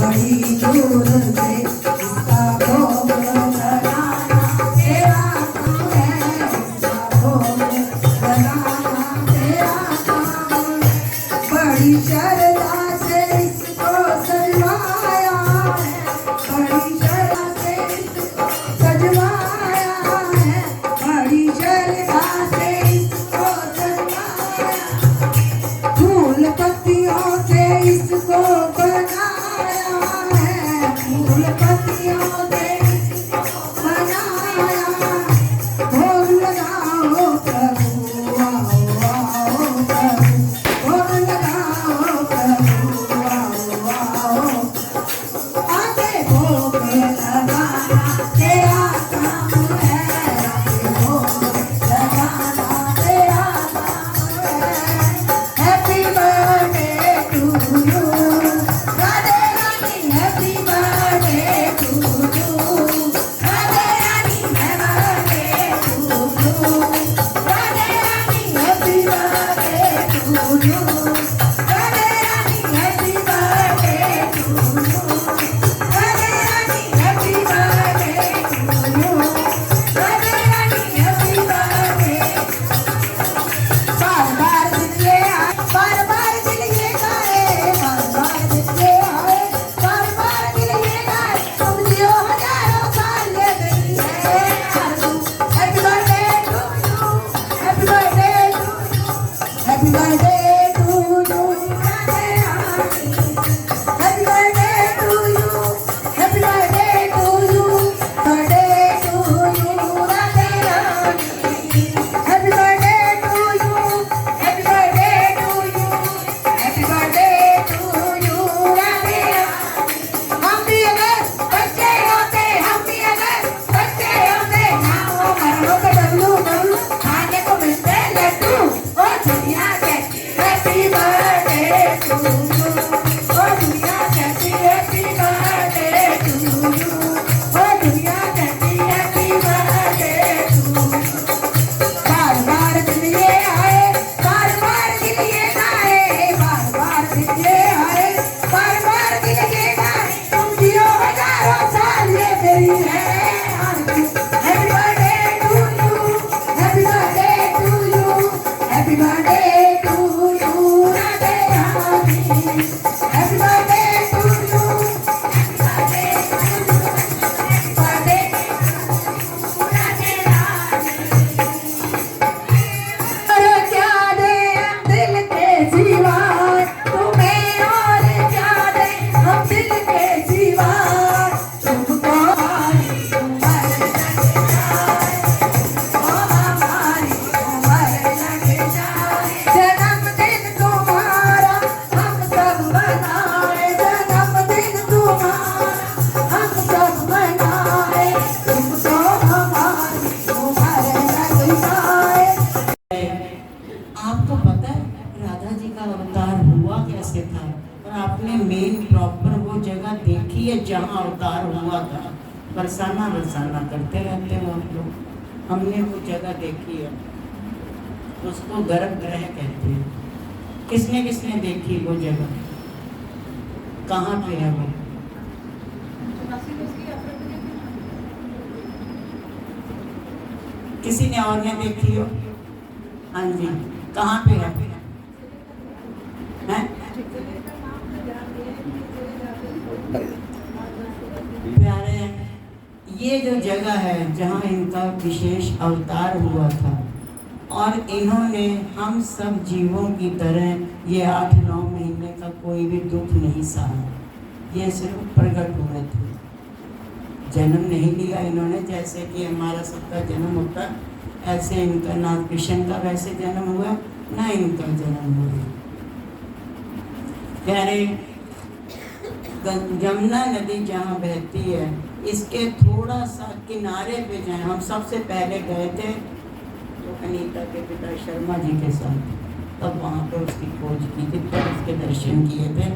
बड़ी दूर से इसका भोग लगाना तेरा काम है, इसका भोग लगाना तेरा काम है। बड़ी श्रद्धा से इसको सजवाया है, बड़ी श्रद्धा से इसको सजवाया है, बड़ी श्रद्धा से इसको सजवाया, फूल पत्तियों से इसको बनाया है, फूल पत्तियों से इसको बनाया, भोग लगाओ प्रभु आओ आओ प्रभु, भोग लगाओ प्रभु आओ आओ, आके भोग लगाना तेरा काम है, आके भोग लगाना तेरा काम है। Happy birthday to you Radhe Rani, happy birthday to you Radhe Rani, happy birthday to you Radhe Rani, happy birthday to you Radhe Rani, happy birthday to you Radhe Rani, happy birthday to you Radhe Rani, happy birthday. बार बार दिन ये आए, बार बार दिन ये गाए, बार बार दिन ये आए, बार बार दिन ये गाए, तुम जियो हजारों साल ये मेरी है आरज़ू। Happy birthday to you, happy birthday to you, happy birthday to you Radhe Rani, happy birthday to you, happy birthday to you, birthday to you Radhe Rani, happy birthday to you, happy birthday to you, happy birthday to you Radhe Rani. हम भी अगर बच्चे होते, हम भी अगर बच्चे होते, ना वो मरणों के डब्लू डब्लू खाने को मिलते लड्डू, ओ दुनिया कहती हैप्पी बर्थडे टू यू, ओ दुनिया कहती हैप्पी बर्थडे टू यू, ओ दुनिया कहती हैप्पी बर्थडे टू यू। बार बार दिन ये आए, बार बार दिन ये गाए, बार बार दिन ये आए, बार बार दिन ये गाए, तुम जियो हजारों साल ये मेरी है आरज़ू। Happy birthday to you, happy birthday to you, happy birthday to you Radhe Rani, happy birthday to you, happy birthday to you, happy birthday to Radhe Rani. और क्या दे हम दिल के सिवा तुम्हें, और क्या दे हम दिल के सिवा तुमको, हमारी उम्र लग जाए, ओ हमारी उम्र लग जाए, जन्मदिन तुम्हारा हम सब मनाए, जन्मदिन तुम्हारा हम सब मनाए, तुमको हमारी उम्र लग जाए। आपको पता है राधा जी का अवतार हुआ कैसे था, और आपने मेन प्रॉपर वो जगह देखी है जहाँ अवतार हुआ था। बरसाना बरसाना करते रहते हो आप लोग, हमने वो जगह देखी है, उसको गर्भगृह कहते हैं। किसने किसने देखी वो जगह, कहाँ पे है वो? किसी ने और ने देखी हो? हाँ जी, कहाँ पे है? हैं? प्यारे, ये जो जगह है जहाँ इनका विशेष अवतार हुआ था, और इन्होंने हम सब जीवों की तरह ये 8-9 महीने का कोई भी दुख नहीं सहा। ये सिर्फ प्रकट हुए थे, जन्म नहीं लिया इन्होंने, जैसे कि हमारा सबका जन्म होता, ऐसे इनका ना कृष्ण का वैसे जन्म हुआ, ना इनका जन्म हुआ। प्यारे, यमुना नदी जहाँ बहती है, इसके थोड़ा सा किनारे पे जाए, हम सबसे पहले गए थे तो अनीता के पिता शर्मा जी के साथ, तब वहाँ पे उसकी खोज की थी, तब उसके दर्शन किए थे।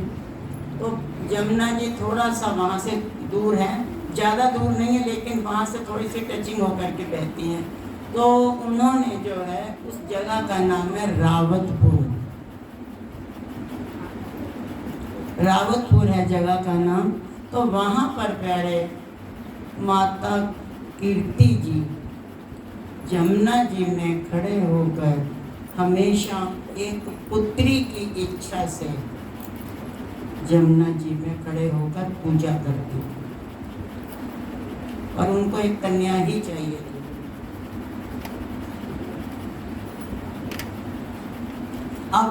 तो यमुना जी थोड़ा सा वहाँ से दूर है, ज़्यादा दूर नहीं है, लेकिन वहाँ से थोड़ी सी टचिंग होकर के बहती हैं। तो उन्होंने जो है उस जगह का नाम है रावतपुर। रावतपुर है जगह का नाम। तो वहाँ पर प्यारे माता कीर्ति जी जमुना जी में खड़े होकर हमेशा एक पुत्री की इच्छा से जमुना जी में खड़े होकर पूजा करती और उनको एक कन्या ही चाहिए थी। अब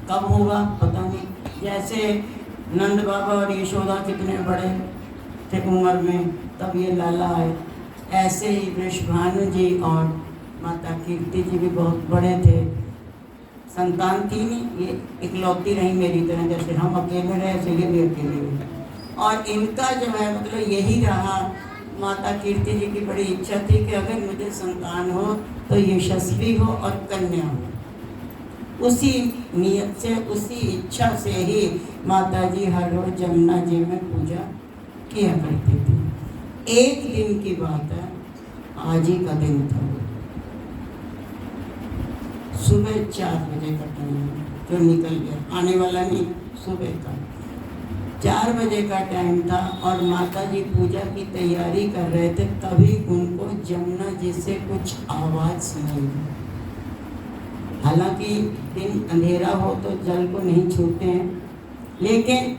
कब होगा पता नहीं। जैसे नंद बाबा और यशोदा कितने बड़े थे उम्र में, तब ये लाला आए। ऐसे ही वृषभानु जी और माता कीर्ति जी भी बहुत बड़े थे। संतान थी नहीं, ये इकलौती रही मेरी तरह, जैसे हम अकेले रहे ऐसे ये भी अकेले रहे। और इनका जो है मतलब यही रहा, माता कीर्ति जी की बड़ी इच्छा थी कि अगर मुझे संतान हो तो यशस्वी हो और कन्या हो। उसी नियत से, उसी इच्छा से ही माता जी हर रोज जमुना जी में पूजा किया करती थी। एक दिन की बात है, आज ही का दिन था, सुबह 4 बजे का टाइम जो निकल गया, आने वाला नहीं, सुबह का 4 बजे का टाइम था और माता जी पूजा की तैयारी कर रहे थे। तभी उनको जमुना जी से कुछ आवाज़ सुनाई। हालांकि दिन अंधेरा हो तो जल को नहीं छूते हैं, लेकिन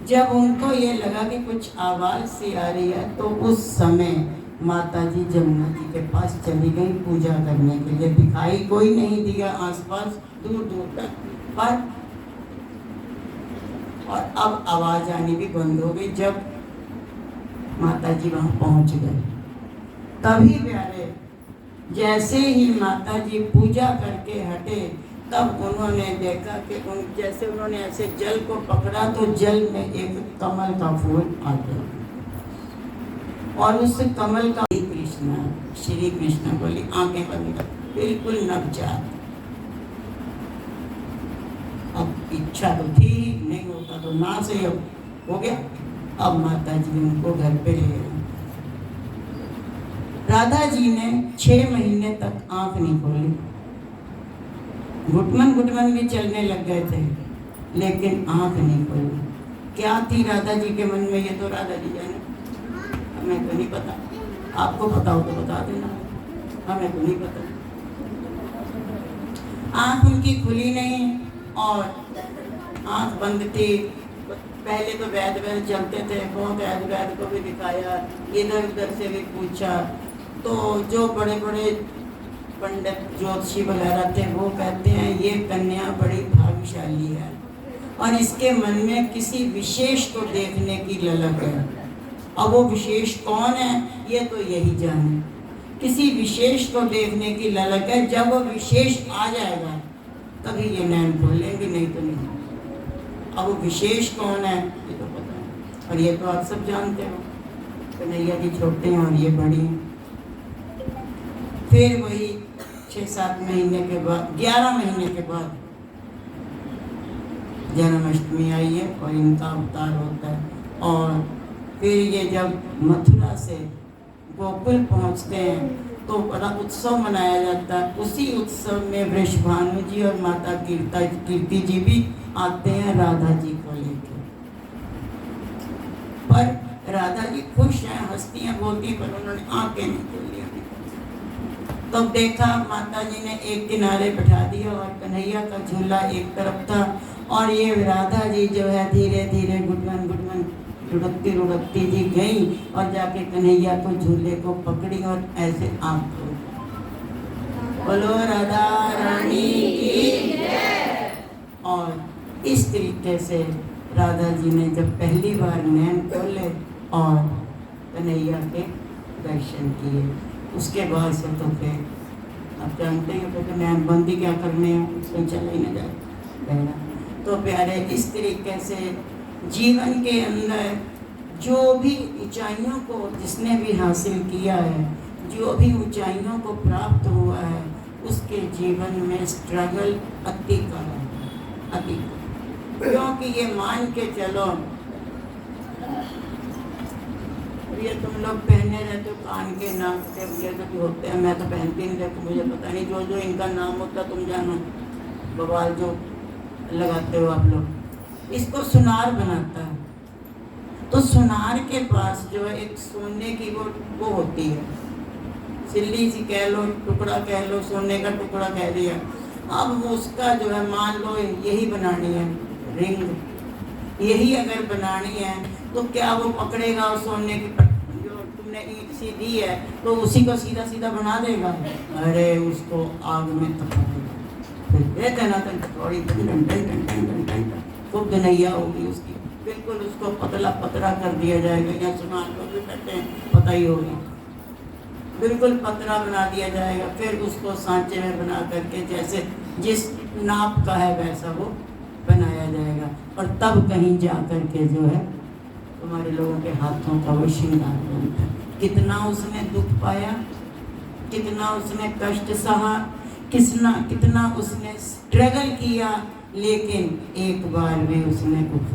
जब उनको ये लगा कि कुछ आवाज़ सी आ रही है तो उस समय माता जी जमुना जी के पास चली गई पूजा करने के लिए। दिखाई कोई नहीं दिया आसपास, दूर दूर तक, पर और अब आवाज़ आनी भी बंद हो गई। जब माता जी वहाँ पहुँच गए तभी प्यारे जैसे ही माता जी पूजा करके हटे, तब उन्होंने देखा कि जैसे उन्होंने ऐसे जल को पकड़ा तो जल में एक कमल का फूल आ गया और उस कमल का श्री कृष्ण बोली, आंखें बंद कर, बिल्कुल नवजात। अब इच्छा तो थी, नहीं होता तो ना से अब हो गया। अब माता जी उनको घर पे ले गए। राधा जी ने 6 महीने तक आंख नहीं खोली। घुटमन घुटमन भी चलने लग गए थे, लेकिन आंख नहीं खोली। क्या थी राधा जी के मन में, ये तो राधा जी जाने, हमें तो नहीं पता। आपको पता हो तो बता देना, हमें तो नहीं पता। आंख उनकी खुली नहीं और आंख बंद थी। पहले तो वैद्य वैद्य चलते थे, बहुत वैद्य को भी दिखाया, इधर उधर से भी पूछा, तो जो बड़े बड़े पंडित ज्योतिषी वगैरह थे वो कहते हैं ये कन्या बड़ी भाग्यशाली है और इसके मन में किसी विशेष को देखने की ललक है। अब वो विशेष कौन है ये तो यही जाने। किसी विशेष को देखने की ललक है, जब वो विशेष आ जाएगा तभी ये नैन खोलेंगे, नहीं तो नहीं। अब वो विशेष कौन है ये तो पता है, और ये तो आप सब जानते हो। कन्हैया जी छोटे हैं और ये बड़ी हैं। फिर वही 6-7 महीने के बाद, 11 महीने के बाद जन्माष्टमी आई है और इनका अवतार होता है। और फिर ये जब मथुरा से गोकुल पहुंचते हैं तो बड़ा उत्सव मनाया जाता है। उसी उत्सव में वृषभानु जी और माता कीर्ति जी भी आते हैं राधा जी को लेकर। पर राधा जी खुश हैं, हंसती हैं, बोलती, पर उन्होंने आंखें नहीं खोली। तब देखा माता जी ने एक किनारे बैठा दिया और कन्हैया का झूला एक तरफ था और ये राधा जी जो है धीरे धीरे गुटमन गुटमन रुड़कती रुड़कती जी गई और जाके कन्हैया को झूले को पकड़ी और ऐसे आंख खोली। बोलो राधा रानी की जय। और इस तरीके से राधा जी ने जब पहली बार नैन खोले और कन्हैया के दर्शन किए, उसके बाद से तो फिर आप जानते हैं तो नैन बंदी क्या करने हैं, उसमें चला ही न जाए पहला। तो प्यारे इस तरीके से जीवन के अंदर जो भी ऊंचाइयों को जिसने भी हासिल किया है, जो भी ऊंचाइयों को प्राप्त हुआ है, उसके जीवन में स्ट्रगल अति का है, अति। क्योंकि ये मान के चलो, ये तुम लोग पहने रहते हो कान के नाक के, ये तो होते हैं, मैं तो पहनती नहीं रहती, मुझे पता नहीं। जो इनका नाम होता तुम जानो, बवाल जो लगाते हो आप लोग, इसको सुनार बनाता है। तो सुनार के पास जो है एक सोने की वो होती है, सिल्ली सी कह लो, टुकड़ा कह लो, सोने का टुकड़ा कह दिया। अब उसका जो है मान लो यही बनानी है रिंग, यही अगर बनानी है तो क्या वो पकड़ेगा और सोने की जो तुमने ईंट सी दी है तो उसी को सीधा सीधा बना देगा? अरे उसको आग में तपा देगा। फिर कहते ना थोड़ी खूब धनैया होगी उसकी, बिल्कुल उसको पतला पतला कर दिया जाएगा। या सुनार को भी कहते हैं, पता ही होगा, बिल्कुल पतला बना दिया जाएगा। फिर उसको सांचे में बना करके जैसे जिस नाप का है वैसा वो बनाया जाएगा। और तब कहीं जा कर के जो है तुम्हारे लोगों के हाथों का वो श्रृंगार बनता है। कितना उसने दुख पाया, कितना उसने कष्ट सहा, कितना उसने स्ट्रगल किया, लेकिन एक बार में उसने कुछ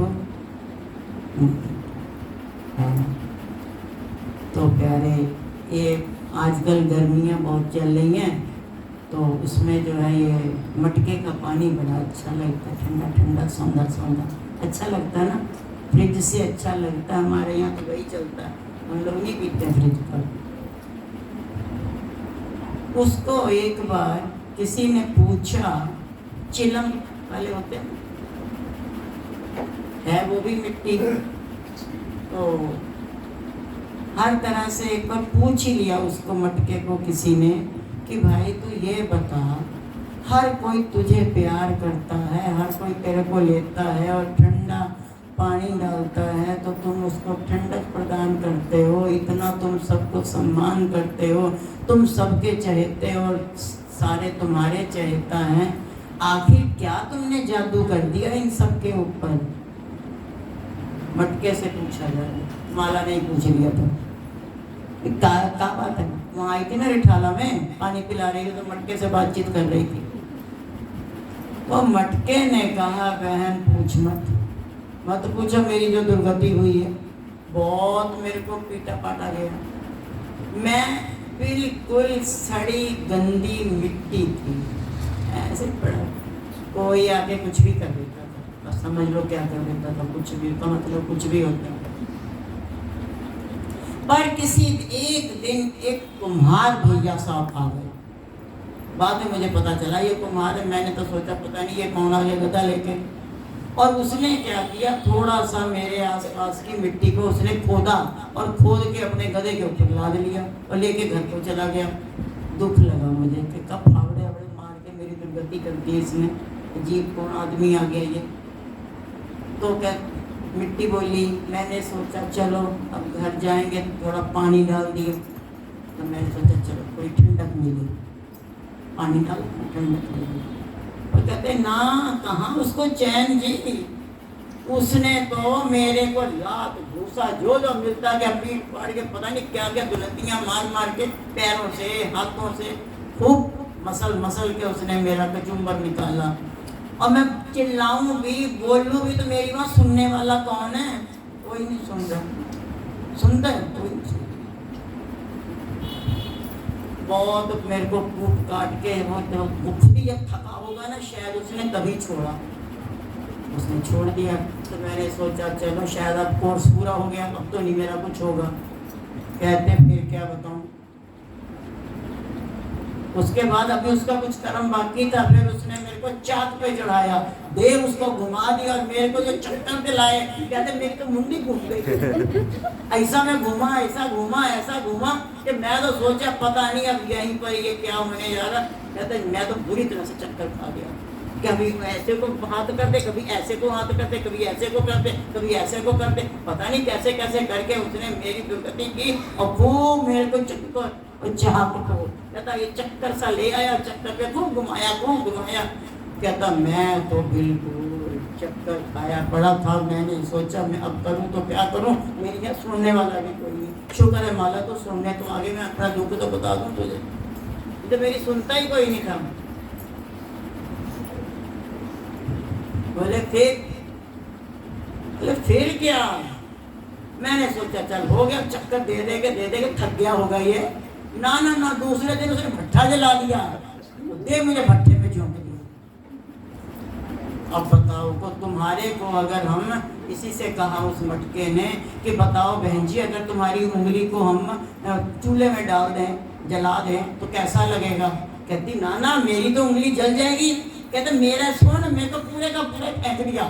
तो प्यारे, ये आजकल गर्मियाँ बहुत चल रही हैं तो उसमें जो है ये मटके का पानी बड़ा अच्छा लगता है, ठंडा ठंडा सौंधा सौंधा अच्छा लगता है ना। फ्रिज से अच्छा लगता है, हमारे यहाँ तो वही चलता है, हम लोग नहीं पीते फ्रिज का। उसको एक बार किसी ने पूछा, चिलम वाले होते हैं, है वो भी मिट्टी, तो हर तरह से एक बार पूछ ही लिया उसको मटके को किसी ने कि भाई तू ये बता, हर कोई तुझे प्यार करता है, हर कोई तेरे को लेता है और ठंडा पानी डालता है तो तुम उसको ठंडक प्रदान करते हो, इतना तुम सबको सम्मान करते हो, तुम सबके चहेते हो और सारे तुम्हारे चहेता हैं, आखिर क्या तुमने जादू कर दिया इन सब के ऊपर? मटके से पूछा जाए, माला ने पूछ लिया था। क्या बात है, वहाँ आई थी ना रिठाला में, पानी पिला रही थी तो मटके से बातचीत कर रही थी। तो मटके ने कहा बहन पूछ मत पूछो, मेरी जो दुर्गति हुई है, बहुत मेरे को पीटा पाटा गया, मैं बिल्कुल सड़ी गंदी मिट्टी थी, ऐसे पड़ा, कोई आके कुछ भी कर देता था, बस समझ लो क्या कर देता था, कुछ भी का मतलब कुछ भी होता था। पर किसी एक दिन एक कुम्हार भैया साहब आ गए, बाद में मुझे पता चला ये कुम्हार है, मैंने तो सोचा पता नहीं ये कौन आ गया गधा लेके, और उसने क्या किया, थोड़ा सा मेरे आसपास की मिट्टी को उसने खोदा और खोद के अपने गधे के ऊपर लाद लिया और लेके घर को चला गया। दुख लगा मुझे कि कब फावड़े आवड़े मार के मेरी दुर्गति कर दी इसने, अजीब कौन आदमी आ गया ये। तो क्या मिट्टी बोली, मैंने सोचा चलो अब घर जाएंगे, थोड़ा पानी डाल दिए, तो मैंने सोचा चलो थोड़ी ठंडक मिली, पानी डाल ठंडक मिली। और कहते ना कहाँ उसको चैन जी, उसने तो मेरे को लात घूसा जो मिलता गया, पीट फाड़ के पता नहीं क्या क्या दुलतियाँ मार मार के पैरों से हाथों से खूब मसल के उसने मेरा कचुम्बर निकाला। और मैं चिल्लाऊं भी बोलूं भी तो मेरी बात सुनने वाला कौन है? कोई नहीं सुन रहा, सुनता है कोई नहीं सुन। बहुत मेरे को कूट काट के वो खुद ही जब थका होगा ना शायद उसने तभी छोड़ा, उसने छोड़ दिया। तो मैंने सोचा चलो शायद अब कोर्स पूरा हो गया, अब तो नहीं मेरा कुछ होगा। कहते फिर क्या बताऊं, उसके बाद अभी उसका कुछ कर्म बाकी था, फिर उसने मेरे को चाक पे चढ़ाया, देर उसको घुमा दिया और मेरे को जो चक्कर पे लाए, कहते मेरी तो मुंडी घूम गई। ऐसा मैं घूमा ऐसा घूमा कि मैं तो सोचा पता नहीं अब यहीं पर ये क्या होने जा रहा। कहते मैं तो बुरी तरह से चक्कर खा गया, कभी ऐसे को हाथ करते, कभी ऐसे को हाथ करते, कभी ऐसे को करते, कभी ऐसे को करते, पता नहीं कैसे कैसे करके उसने मेरी दुर्गति की और खूब मेरे को चक्कर और चाक को कहता ये चक्कर सा ले आया, चक्कर पे खूब घुमाया। कहता मैं तो बिल्कुल चक्कर खाया पड़ा था, मैंने सोचा मैं अब करूं तो क्या करूं, मेरी यहाँ सुनने वाला भी कोई नहीं। शुक्र है माला तो सुनने तो आगे, मैं अपना दुख तो बता दूं तुझे, तो मेरी सुनता ही कोई नहीं था। बोले फिर क्या? मैंने सोचा चल हो गया, चक्कर दे देके थक गया होगा ये। ना दूसरे दिन उसने भट्ठा जला लिया, दे मुझे भट्ठे पे झोंक दिया। अब बताओ को तुम्हारे को अगर हम इसी से कहा उस मटके ने कि बताओ बहन जी, अगर तुम्हारी उंगली को हम चूल्हे में डाल दें, जला दें तो कैसा लगेगा? कहती ना ना मेरी तो उंगली जल जाएगी। कहते मेरा सोन मैं तो पूरे का पूरा फेंक दिया,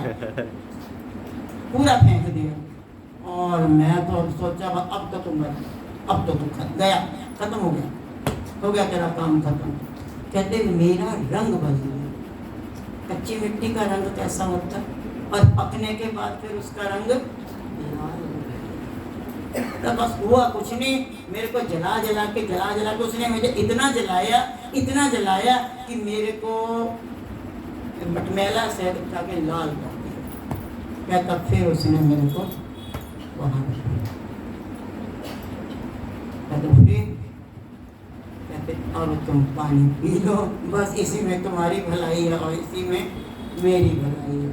पूरा फेंक दिया। और मैं तो सोचा अब तो तुम अब तो तुम गया, खत्म हो गया तेरा काम खत्म। कहते मेरा रंग बदल गया। कच्ची मिट्टी का रंग कैसा होता है और पकने के बाद फिर उसका रंग लाल हो गया। तो बस हुआ कुछ नहीं, मेरे को जला जला के उसने मुझे इतना जलाया कि मेरे को मटमैला से उठा के लाल कर दिया। क्या तब फिर उसने मेरे को वहां तो फिर कहते और तुम पानी पी लो, बस इसी में तुम्हारी भलाई है और इसी में मेरी भलाई है।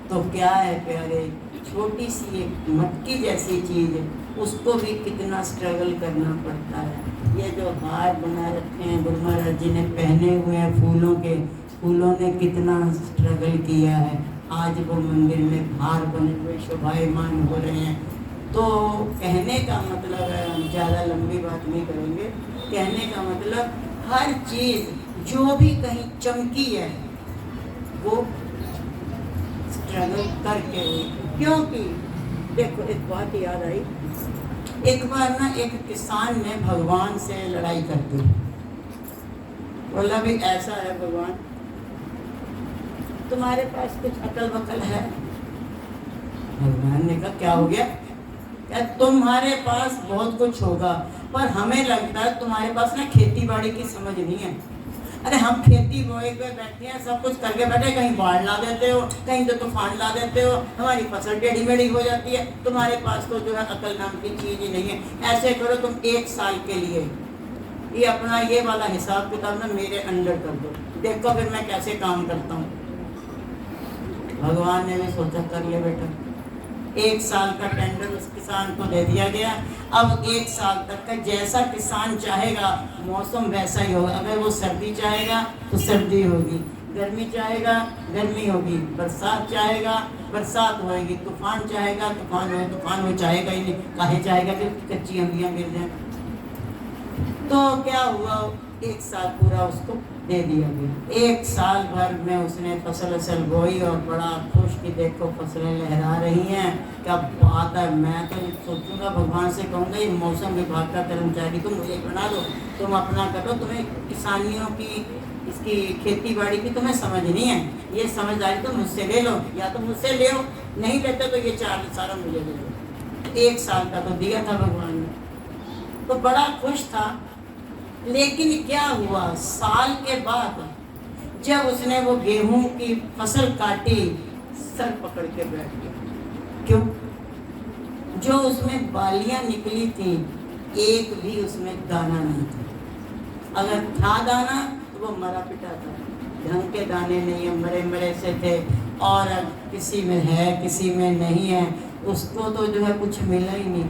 तो क्या है प्यारे, छोटी सी एक मटकी जैसी चीज़ है, उसको भी कितना स्ट्रगल करना पड़ता है। ये जो हार बना रखे हैं गुरु महाराज जी ने पहने हुए हैं फूलों के, फूलों ने कितना स्ट्रगल किया है। आज वो मंदिर में हार बने हुए शोभायमान हो रहे हैं। तो कहने का मतलब है, हम ज़्यादा लंबी बात नहीं करेंगे, कहने का मतलब हर चीज़ जो भी कहीं चमकी है वो स्ट्रगल करके हुई। क्योंकि देखो एक बात याद आई, एक बार ना एक किसान ने भगवान से लड़ाई कर दी। बोला भी ऐसा है भगवान, तुम्हारे पास कुछ अकल बकल है? भगवान ने कहा क्या हो गया? क्या तुम्हारे पास बहुत कुछ होगा, पर हमें लगता है तुम्हारे पास ना खेती बाड़ी की समझ नहीं है। अरे हम खेती बोए पे बैठे हैं, सब कुछ करके बैठे, कहीं बाढ़ ला देते हो, कहीं तो तूफान ला देते हो, हमारी फसल टेढ़ी मेढ़ी हो जाती है। तुम्हारे पास तो जो है अकल नाम की चीज़ ही नहीं है। ऐसे करो तुम 1 साल के लिए ये अपना ये वाला हिसाब किताब ना मेरे अंडर कर दो, देखो फिर मैं कैसे काम करता हूँ। भगवान ने भी सोचा कर ले बेटा। 1 साल का टेंडर उस किसान को दे दिया गया। अब 1 साल तक का जैसा किसान चाहेगा मौसम वैसा ही होगा। अगर वो सर्दी चाहेगा तो सर्दी होगी, गर्मी चाहेगा गर्मी होगी, बरसात चाहेगा बरसात होएगी, तूफान चाहेगा तूफान वो चाहेगा ही नहीं। काहे चाहेगा कि कच्ची अंबियाँ गिर जाए। तो क्या हुआ, 1 साल पूरा उसको दे दिया गया। 1 साल भर में उसने फसल बोई और बड़ा खुश कि देखो फसलें लहरा रही हैं, क्या बात है। मैं तो सोचूंगा भगवान से कहूँगा ये मौसम विभाग का कर्मचारी तुम मुझे बना दो, तुम अपना करो, तुम्हें किसानियों की इसकी खेती बाड़ी की तुम्हें समझ नहीं है, ये समझदारी तो मुझसे ले लो, या तो मुझसे ले लो, नहीं लेते तो ये 4 सारा मुझे दे दो। 1 साल का तो दिया था भगवान ने, तो बड़ा खुश था। लेकिन क्या हुआ, साल के बाद जब उसने वो गेहूं की फसल काटी, सर पकड़ के बैठ गया। क्यों? जो उसमें बालियां निकली थी एक भी उसमें दाना नहीं था। अगर था दाना तो वो मरा पिटा था, ढंग के दाने नहीं है, मरे मरे से थे। और किसी में है किसी में नहीं है, उसको तो जो है कुछ मिला ही नहीं।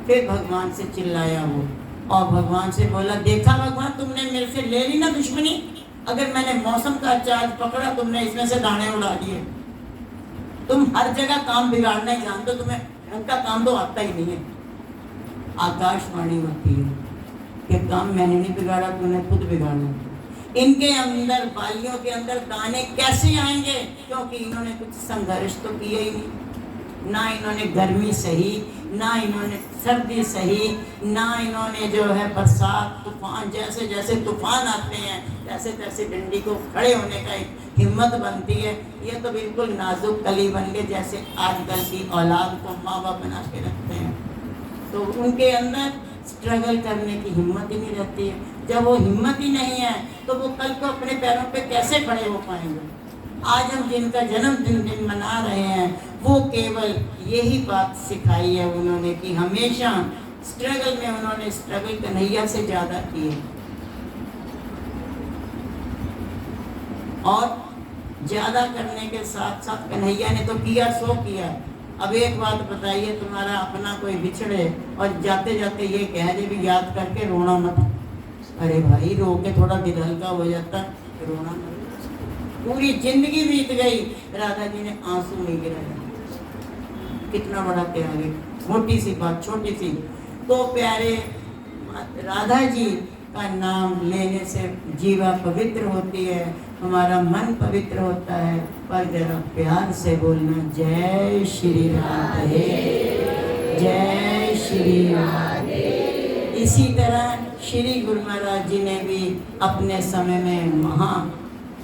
फिर भगवान से चिल्लाया वो और भगवान से बोला, देखा भगवान तुमने मेरे से ले ली ना दुश्मनी, अगर मैंने मौसम का चार्ज पकड़ा तुमने इसमें से दाने उड़ा दिए। तुम हर जगह काम बिगाड़ना ही जानते हो, तुम्हें ढंग का काम तो आता ही नहीं है। आकाशवाणी होती है कि काम मैंने नहीं बिगाड़ा, तुमने खुद बिगाड़ा। इनके अंदर बालियों के अंदर दाने कैसे आएंगे? क्योंकि इन्होंने कुछ संघर्ष तो किया ही नहीं, ना इन्होंने गर्मी सही, ना इन्होंने सर्दी सही, ना इन्होंने जो है बरसात तूफान, जैसे जैसे तूफान आते हैं तैसे तैसे डंडी को खड़े होने का एक हिम्मत बनती है। ये तो बिल्कुल नाजुक कली बन गए, जैसे आजकल की औलाद को माँ बाप बना के रखते हैं। तो उनके अंदर स्ट्रगल करने की हिम्मत ही नहीं रहती है। जब वो हिम्मत ही नहीं है तो वो कल को अपने पैरों पे कैसे खड़े हो पाएंगे? आज हम जिनका जन्मदिन मना रहे हैं वो केवल यही बात सिखाई है उन्होंने कि हमेशा स्ट्रगल में उन्होंने स्ट्रगल कन्हैया से ज़्यादा की है। और ज़्यादा करने के साथ साथ कन्हैया ने तो किया सो किया। अब एक बात बताइए, तुम्हारा अपना कोई बिछड़े और जाते जाते ये कह दे भी याद करके रोना मत। अरे भाई रो के थोड़ा दिल हल्का हो जाता है, रोना मत। पूरी जिंदगी बीत गई, राधा जी ने आंसू नहीं गिराया। कितना बड़ा प्यार है, मोटी सी बात, छोटी सी। तो प्यारे राधा जी का नाम लेने से जीवा पवित्र होती है, हमारा मन पवित्र होता है। पर जरा प्यार से बोलना, जय श्री राधे, जय श्री राधे। इसी तरह श्री गुरु महाराज जी ने भी अपने समय में महा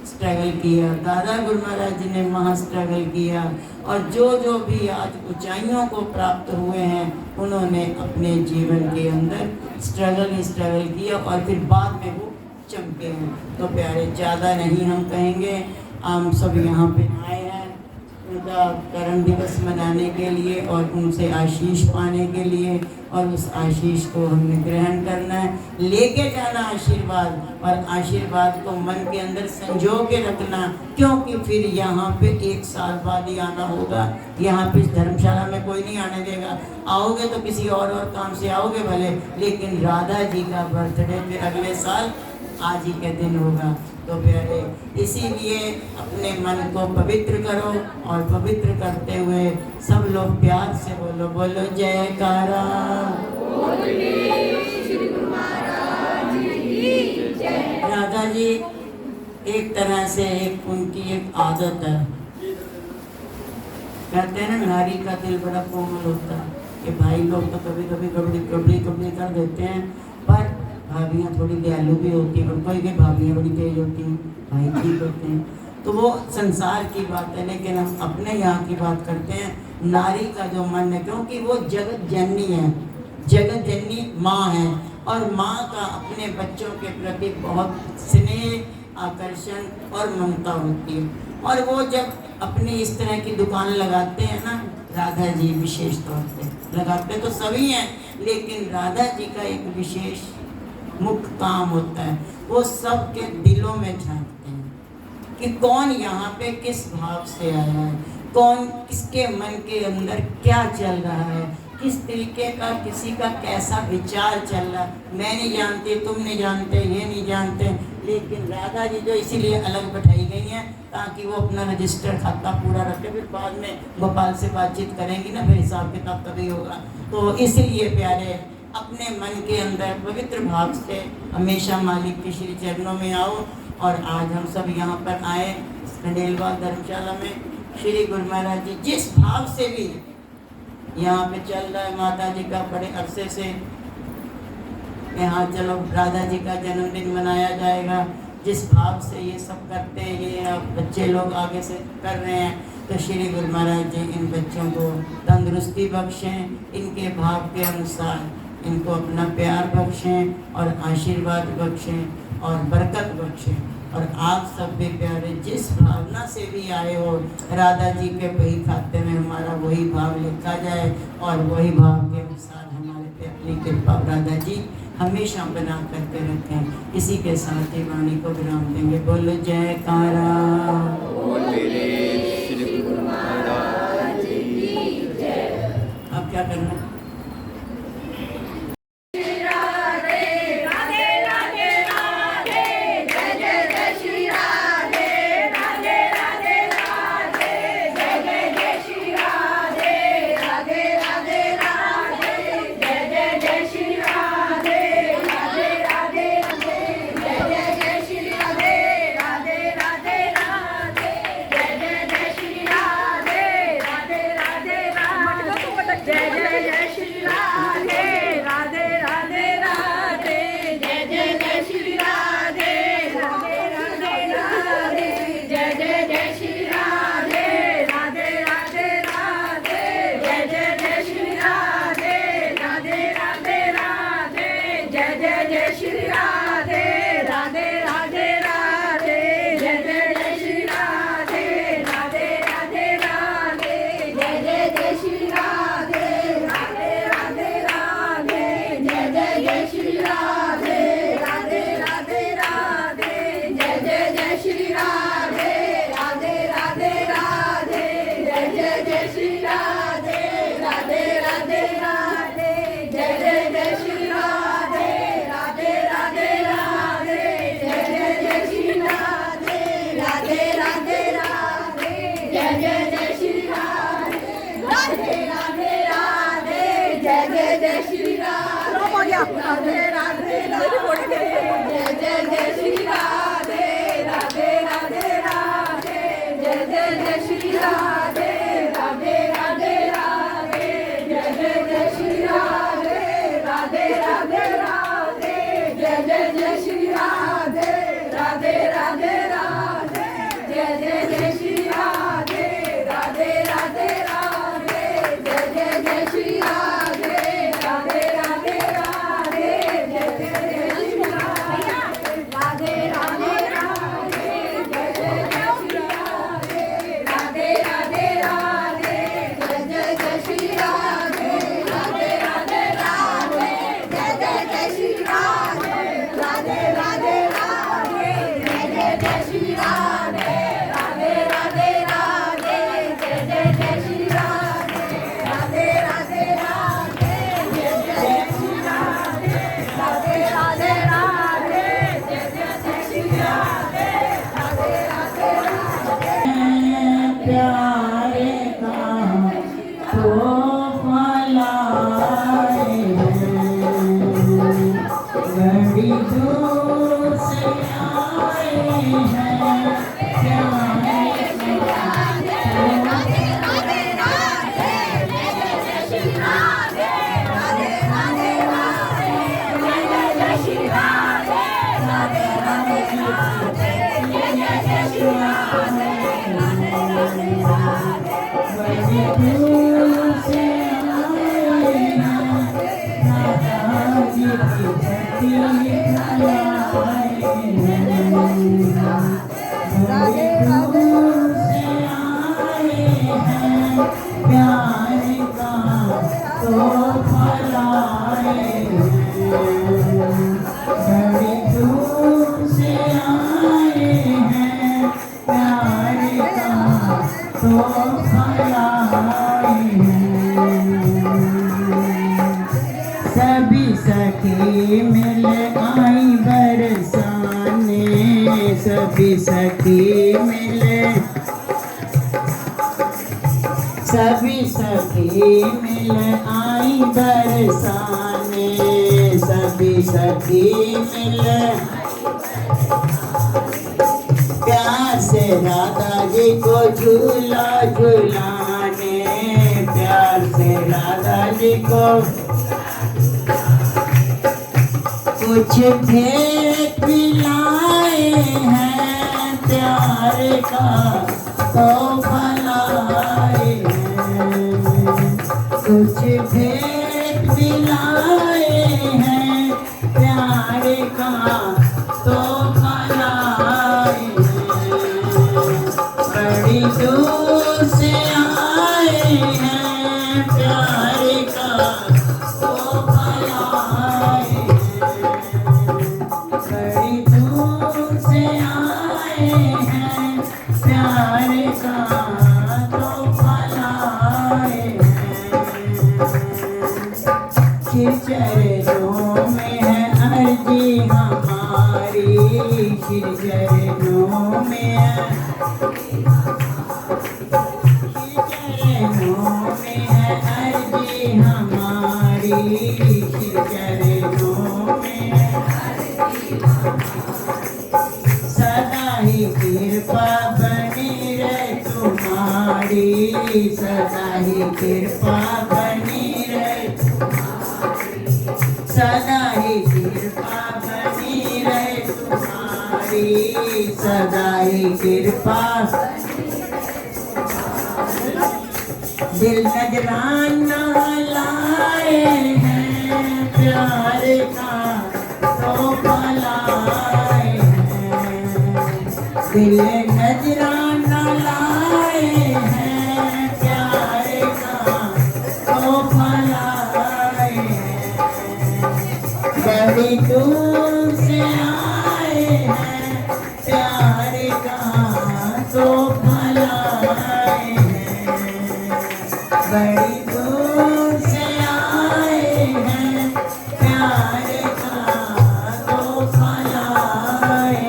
स्ट्रगल किया, दादा गुरु महाराज जी ने महा स्ट्रगल किया, और जो भी आज ऊंचाइयों को प्राप्त हुए हैं, उन्होंने अपने जीवन के अंदर स्ट्रगल किया और फिर बाद में वो चमके हैं। तो प्यारे, ज़्यादा नहीं हम कहेंगे, हम सब यहाँ पे आए हैं उनका कर्म दिवस मनाने के लिए और उनसे आशीष पाने के लिए, और उस आशीष को हमने ग्रहण करना है, लेके जाना आशीर्वाद, और आशीर्वाद को मन के अंदर संजो के रखना, क्योंकि फिर यहाँ पे 1 साल बाद ही आना होगा। यहाँ पे इस धर्मशाला में कोई नहीं आने देगा, आओगे तो किसी और काम से आओगे भले, लेकिन राधा जी का बर्थडे फिर अगले साल आज ही के दिन होगा। तो प्यारे, इसीलिए अपने मन को पवित्र करो, और पवित्र करते हुए सब लोग प्यार से बोलो, बोलो जयकारा। राधा जी एक तरह से उनकी एक आदत है, कहते हैं ना नारी का दिल बड़ा कोमल होता है, कि भाई लोग तो कभी कभी कर देते हैं, पर भाभियाँ थोड़ी दयालु भी होती हैं, और कोई भाभियाँ बड़ी तेज होती हैं, भाई ठीक होते हैं। तो वो संसार की बात है, लेकिन हम अपने यहाँ की बात करते हैं। नारी का जो मन है, क्योंकि वो जगत जननी है, जगत जननी माँ है, और माँ का अपने बच्चों के प्रति बहुत स्नेह, आकर्षण और ममता होती है। और वो जब अपनी इस तरह की दुकान लगाते हैं ना, राधा जी विशेष तौर पे लगाते तो सभी हैं, लेकिन राधा जी का एक विशेष मुख्य काम होता है, वो सबके दिलों में झांकते हैं कि कौन यहाँ पे किस भाव से आया है, कौन किसके मन के अंदर क्या चल रहा है, किस तरीके का किसी का कैसा विचार चल रहा है। मैं नहीं जानती, तुम नहीं जानते, ये नहीं जानते, लेकिन राधा जी जो इसीलिए अलग बैठाई गई हैं, ताकि वो अपना रजिस्टर खाता पूरा रखे, फिर बाद में गोपाल से बातचीत करेंगी ना, फिर हिसाब किताब तभी होगा। तो इसलिए प्यारे, अपने मन के अंदर पवित्र भाव से हमेशा मालिक के श्री चरणों में आओ। और आज हम सब यहाँ पर आए खंडेलवाल धर्मशाला में, श्री गुरु महाराज जी जिस भाव से भी यहाँ पे चल रहा है, माता जी का बड़े अरसे से यहाँ चलो राधा जी का जन्मदिन मनाया जाएगा, जिस भाव से ये सब करते हैं, ये बच्चे लोग आगे से कर रहे हैं, तो श्री गुरु महाराज जी इन बच्चों को तंदुरुस्ती बख्शें, इनके भाव के अनुसार इनको अपना प्यार बख्शें और आशीर्वाद बख्शें और बरकत बख्शें। और आप सब भी प्यारे, जिस भावना से भी आए हो, राधा जी के बही खाते में हमारा वही भाव लिखा जाए, और वही भाव के अनुसार हमारे पे अपनी कृपा राधा जी हमेशा बना करके रखें। इसी के साथ ही वाणी को विराम देंगे। बोलो जयकारा। अब क्या करना है? राधे राधे राधे राधे जय जय जय श्री राधे राधे राधे राधे जय जय जय श्री राधे राधे राधे राधे जय जय जय श्री राधे राधे राधे राधे जय जय जय श्री राधे राधे राधे राधे जय जय जय श्री राधे राधे राधे राधे जय जय जय श्री राधे राधे राधे राधे जय जय जय श्री राधे राधे राधे राधे जय जय जय श्री राधे राधे राधे राधे जय जय जय श्री राधे राधे राधे राधे जय जय जय श्री राधे राधे राधे राधे जय जय जय श्री राधे राधे राधे राधे जय जय जय श्री राधे राधे राधे राधे प्यारे का तो फलाए बड़ी दूर से आए हैं प्यारे बड़ी दूर से आए हैं राधा जी की छठी लाए हैं बड़ी दूर से आए हैं प्यार का तोहफा लाए हैं बड़ी दूर से आए हैं प्यार का तोहफा लाए हैं सभी सखी मिल आई बरसाने सभी सखी मिले सभी सखी मिल आई बरसाने सभी सखी मिल प्यार से राधा जी को झूला झूलाने प्यार से राधा जी को कुछ भेंट भी लाए हैं प्यार का तोहफा लाए हैं कुछ भेंट भी लाए हैं प्यार का तोहफा लाए हैं बड़ी दूर से आए हैं प्यार का तोहफा लाए बड़ी दूर से आए हैं प्यार का तोहफा लाए हैं चरणों में है अर्जी हमारी चरणों में है चरणों में है अर्जी हमारी चरणों में सदा ही कृपा बनी रहे तुम्हारी सदा ही कृपा बनी रहे सदा ही कृपा बनी रहे तुम्हारी सदा ही कृपा दिल नजराना लाए हैं प्यार का तोहफा लाए हैं दिल नजराना लाए हैं प्यार का तोहफा लाए हैं बड़ी दूर से आए हैं प्यार का तोहफा लाए हैं बड़ी दूर से आए हैं प्यार का तोहफा लाए हैं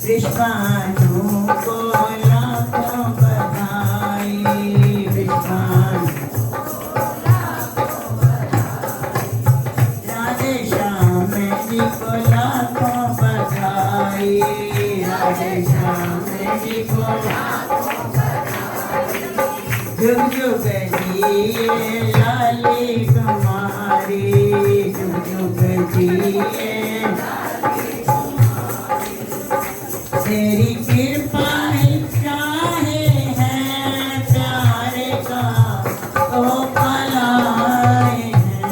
विश्वानु को लाखों बधाई विश्वानु राधे श्याम जी को लाखों बधाई राधे श्याम जी को जुग जुग जिए लाली कुमारी, जुग जुग जिए तेरी कृपा ही चाहे है प्यारे का तो भलाए है,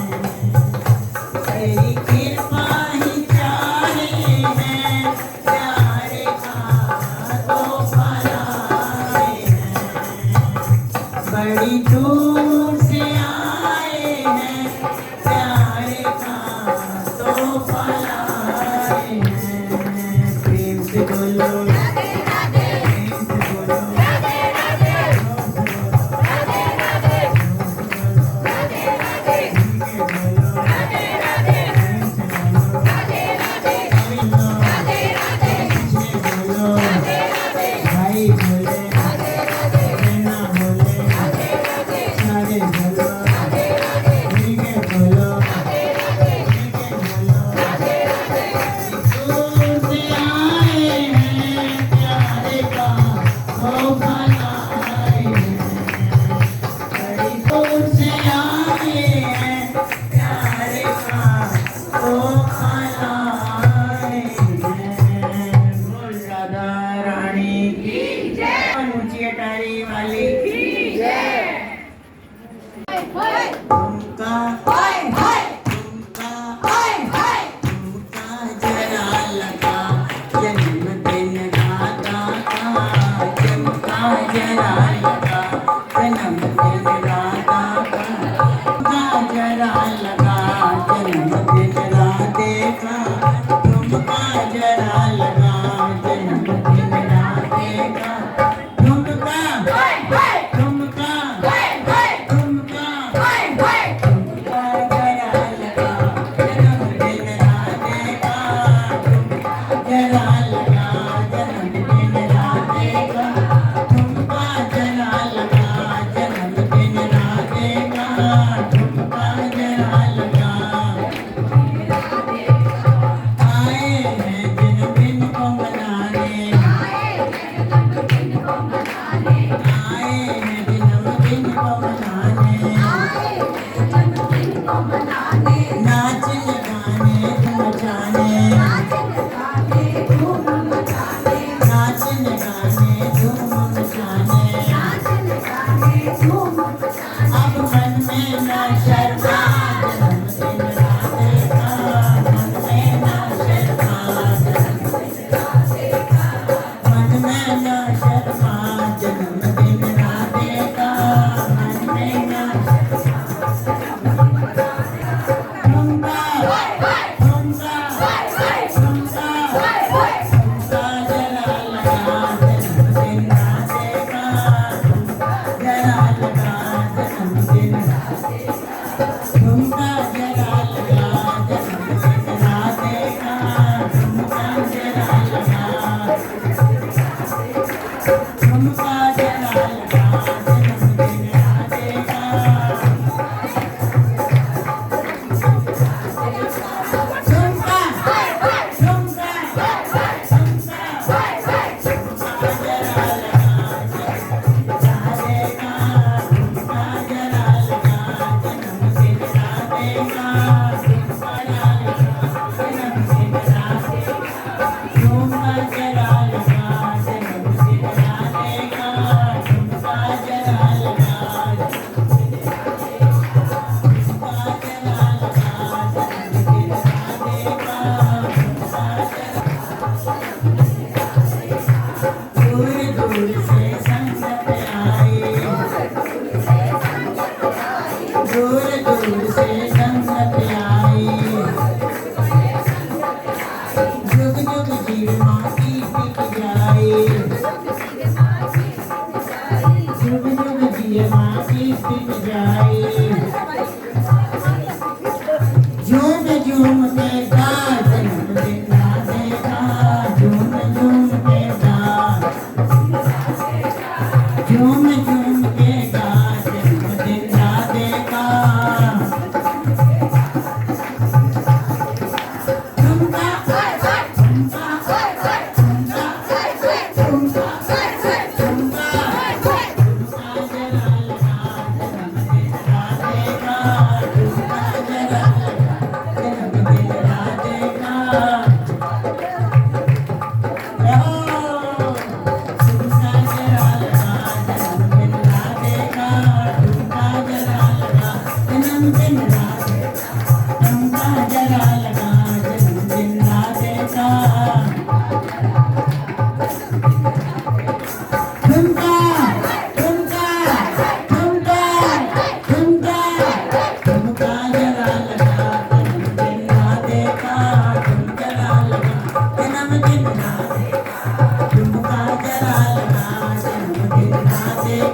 तेरी कृपा ही चाहे है प्यारे का तो भलाए है, बड़ी दूर से आए हैं प्यारे का तो भलाए हैं, प्रेम से बोलो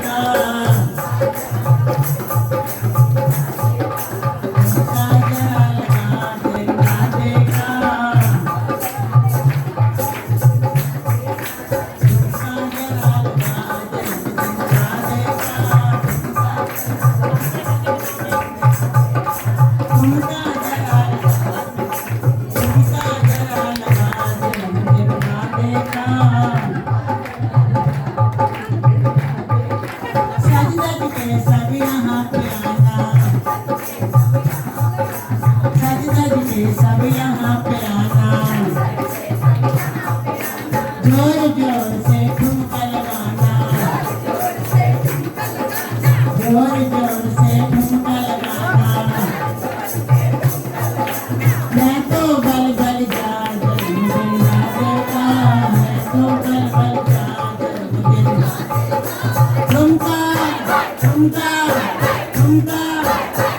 का झुमका जरा लगा दे राधे का झुमका जरा लगा दे राधे का झुमका जरा लगा दे राधे का सज धज के सब यहाँ पे आना सज धज के सब यहाँ पे आना जोर जोर से ठुमका लगाना जोर जोर से ठुमका लगाना मैं तो बल बल जा जन्मदिन राधे का मैं तो बल बल जा जन्मदिन ठुमका ठुमका ठुमका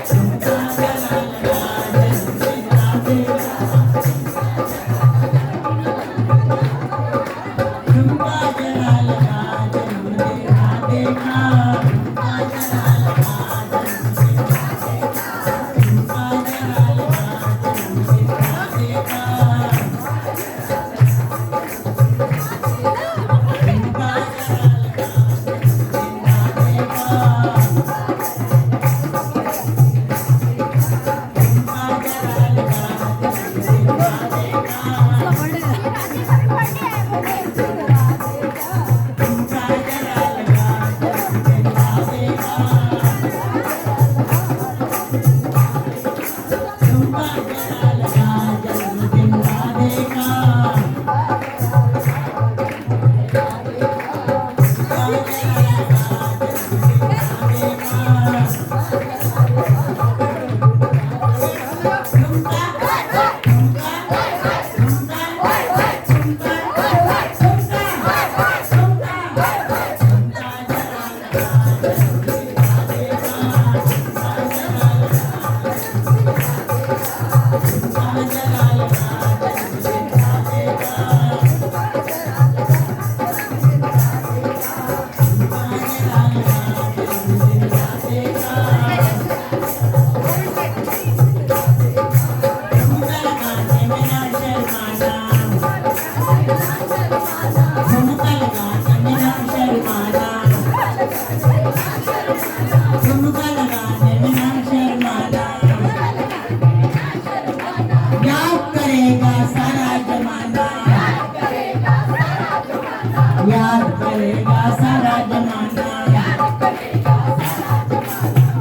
ठुमका जरा लगा जन्मदिन राधे का ठुमका जरा लगा जन्मदिन राधे का ठुमका जरा लगा जन्मदिन राधे का ठुमका जरा लगा जन्मदिन राधे का ठुमका जरा लगा जन्मदिन राधे का याद करेगा सारा जमाना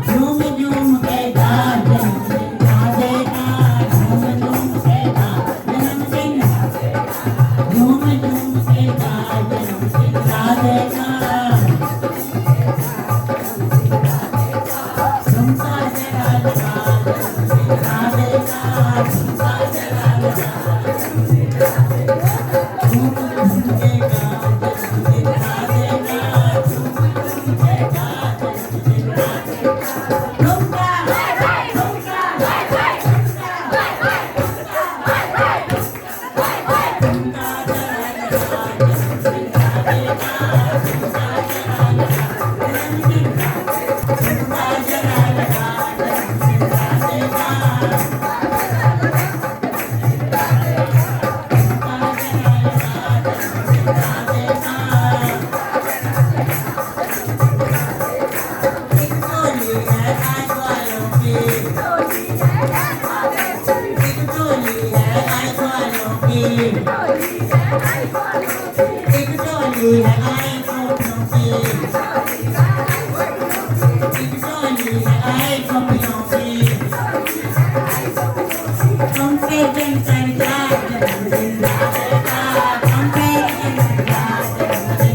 झूम झूम के गा जन्मदिन राधे का झूम झूम के गा जन्मदिन झूम झूम के गा जन्मदिन राधे का झुमका जरा लगा जन्मदिन राधे का झुमका जरा लगा जन्मदिन राधे का झूम झूम के गा जन्मदिन राधे का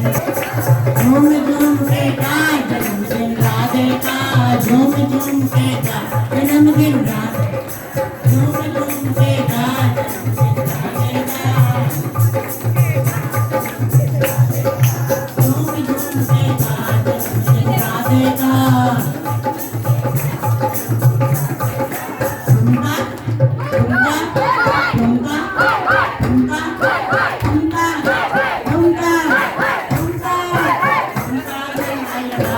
झूम झूम के गा जन्मदिन राधे का झुमका झूम झूम के गा जन्मदिन राधे झूम झूम के गा जन्मदिन राधे का झूम झूम के गा जन्मदिन राधे का झुमका झुमका झुमका झुमका झुमका झुमका झुमका झुमका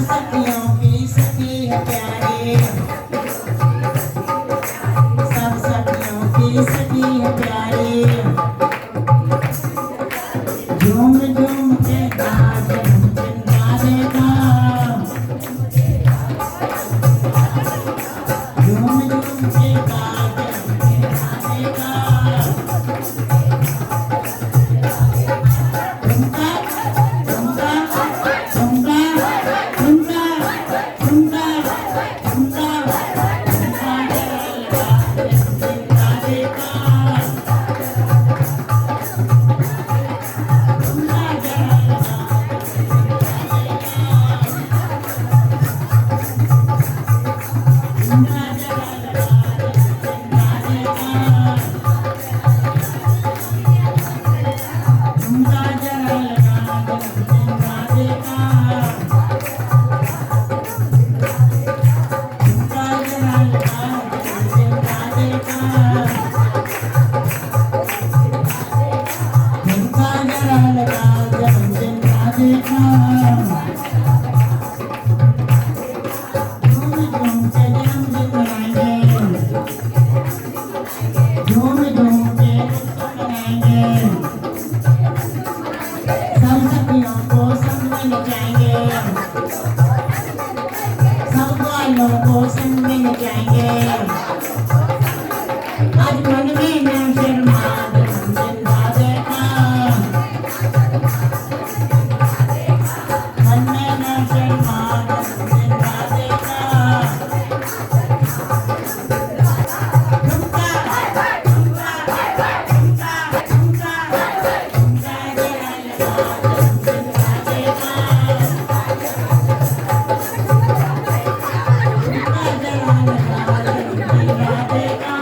सखियों की सखी है प्यारी, सब सखियों की सखी है प्यारी। झूम झूम के नाच राधे का, झूम झूम के नाच राधे का। झुमका झुमका झुमका झुमका झुमका झुमका झुमका राधे का, सब सखियों को संग मिल जाएंगे, सब वालों को संग मिल जाएंगे। आज मन में न शर्मा जन्मदिन राधे का, मन में न शर्मा जन्मदिन राधे का। झुमका झुमका झुमका झुमका झुमका जरा लगा जन्मदिन राधे का, झुमका जरा लगा जन्मदिन राधे का।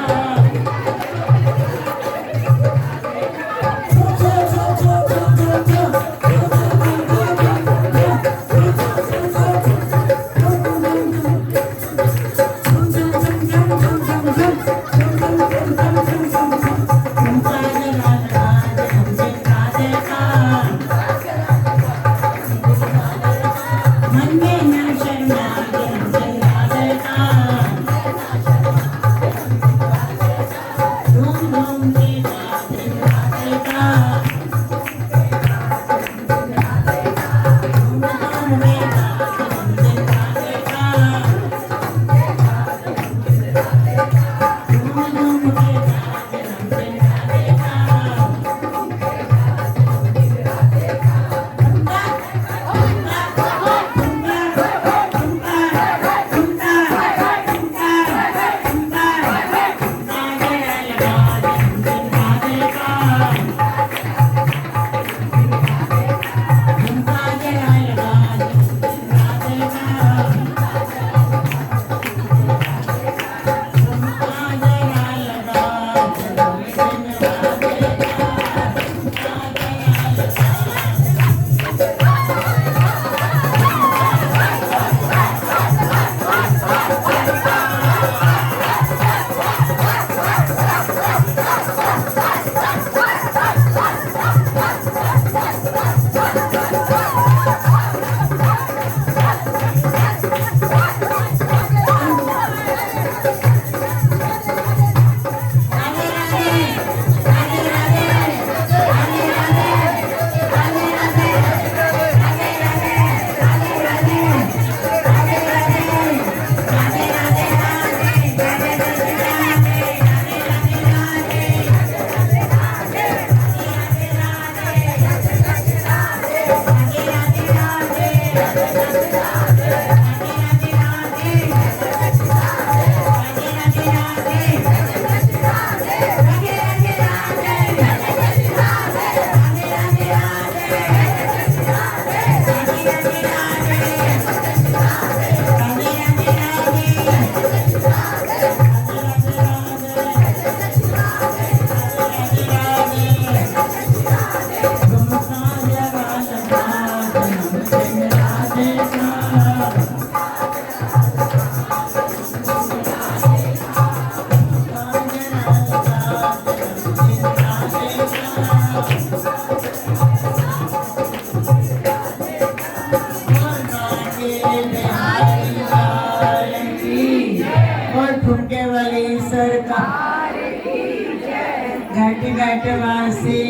सरकार की जय। घट घट वासी